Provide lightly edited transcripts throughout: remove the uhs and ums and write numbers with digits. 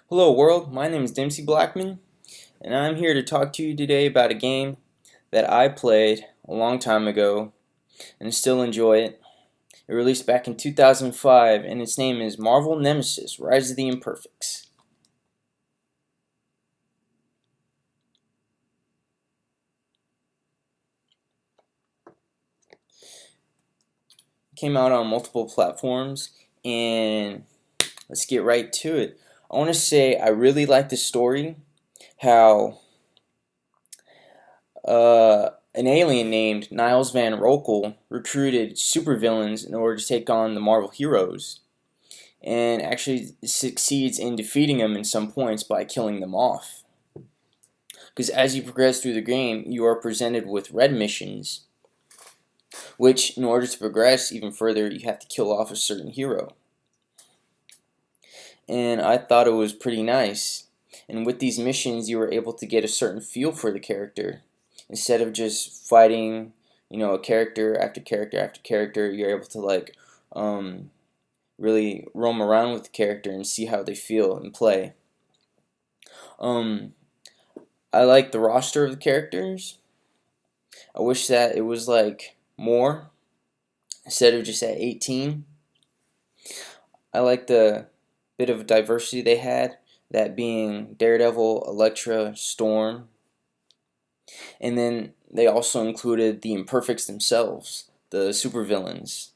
Hello world, my name is Dempsey Blackman, and I'm here to talk to you today about a game that I played a long time ago and still enjoy it. It released back in 2005 and its name is Marvel Nemesis Rise of the Imperfects. It came out on multiple platforms and let's get right to it. I want to say I really like the story, how an alien named Niles Van Rokel recruited supervillains in order to take on the Marvel heroes, and actually succeeds in defeating them in some points by killing them off. Because as you progress through the game, you are presented with red missions, which, in order to progress even further, you have to kill off a certain hero. And I thought it was pretty nice. And with these missions, you were able to get a certain feel for the character. Instead of just fighting, a character after character after character, you're able to really roam around with the character and see how they feel and play. I like the roster of the characters. I wish that it was like more instead of just at 18. I like the bit of diversity they had, that being Daredevil, Elektra, Storm, and then they also included the Imperfects themselves, the supervillains,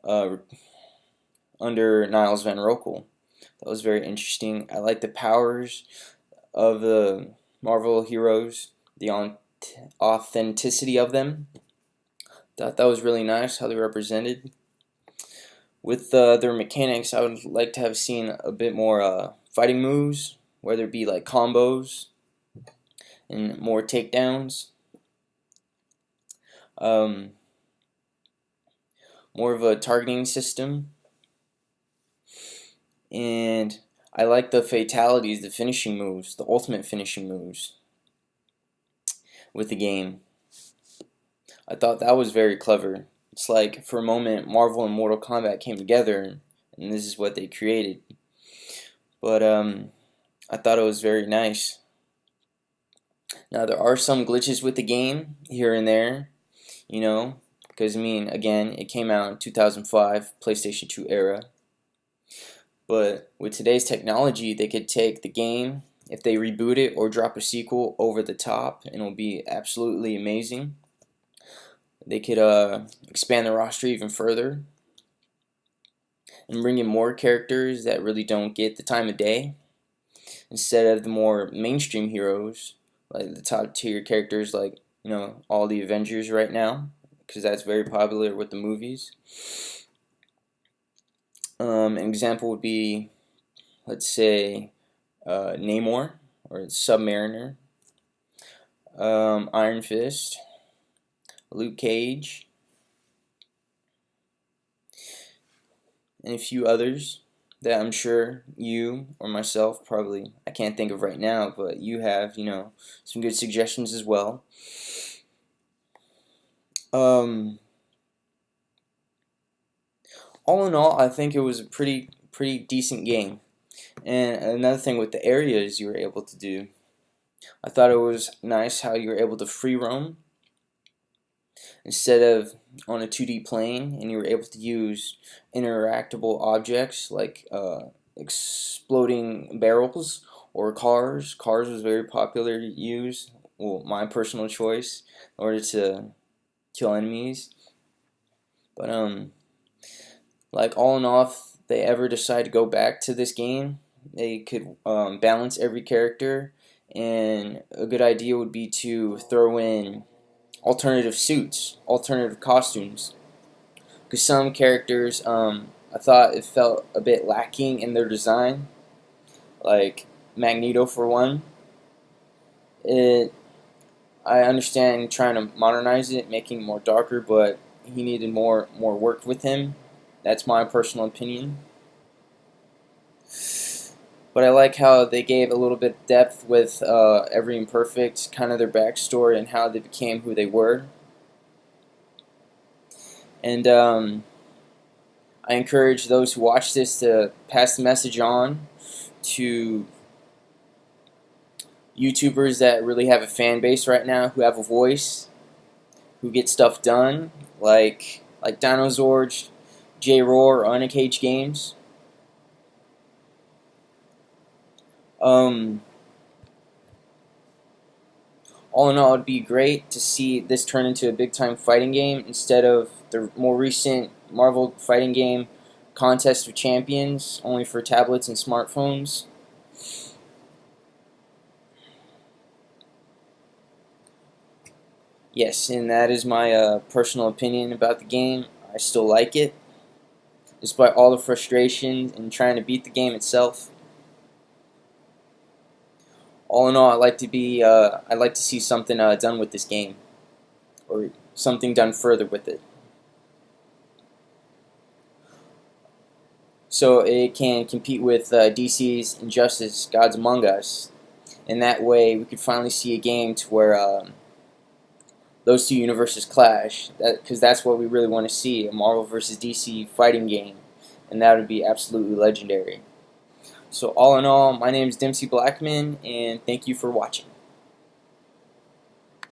uh, under Niles Van Rokel. That was very interesting. I like the powers of the Marvel heroes, the authenticity of them. Thought that was really nice how they were represented. With their mechanics, I would like to have seen a bit more fighting moves, whether it be like combos and more takedowns. Um, More of a targeting system. And I like the fatalities, the finishing moves, the ultimate finishing moves with the game. I thought that was very clever. It's like, for a moment, Marvel and Mortal Kombat came together, and this is what they created. But I thought it was very nice. Now, there are some glitches with the game here and there, because, again, it came out in 2005, PlayStation 2 era. But with today's technology, they could take the game, if they reboot it or drop a sequel, over the top, and it'll be absolutely amazing. They could expand the roster even further and bring in more characters that really don't get the time of day, instead of the more mainstream heroes, like the top tier characters, like all the Avengers right now, because that's very popular with the movies. An example would be, let's say, Namor or Submariner, Iron Fist, Luke Cage, and a few others that I'm sure you or myself probably, I can't think of right now, but you have, some good suggestions as well. All in all, I think it was a pretty decent game. And another thing with the areas you were able to do, I thought it was nice how you were able to free roam instead of on a 2D plane, and you were able to use interactable objects like exploding barrels or cars. Cars was very popular to use, well, my personal choice, in order to kill enemies. But like, all in all, if they ever decide to go back to this game, they could balance every character, and a good idea would be to throw in alternative suits, alternative costumes, because some characters, I thought it felt a bit lacking in their design, like Magneto for one. It, I understand trying to modernize it, making it more darker, but he needed more work with him. That's my personal opinion. But I like how they gave a little bit of depth with every Imperfect, kind of their backstory and how they became who they were. And I encourage those who watch this to pass the message on to YouTubers that really have a fan base right now, who have a voice, who get stuff done, like Dinozorge, J-Roar, or Uncaged Games. All in all, it'd be great to see this turn into a big-time fighting game instead of the more recent Marvel fighting game Contest of Champions, only for tablets and smartphones. Yes, and that is my personal opinion about the game. I still like it, despite all the frustration in trying to beat the game itself. All in all, I'd like to see something done with this game, or something done further with it, so it can compete with DC's Injustice: Gods Among Us. And that way, we could finally see a game to where those two universes clash. Because that's what we really want to see, a Marvel versus DC fighting game, and that would be absolutely legendary. So all in all, my name is Dempsey Blackman, and thank you for watching.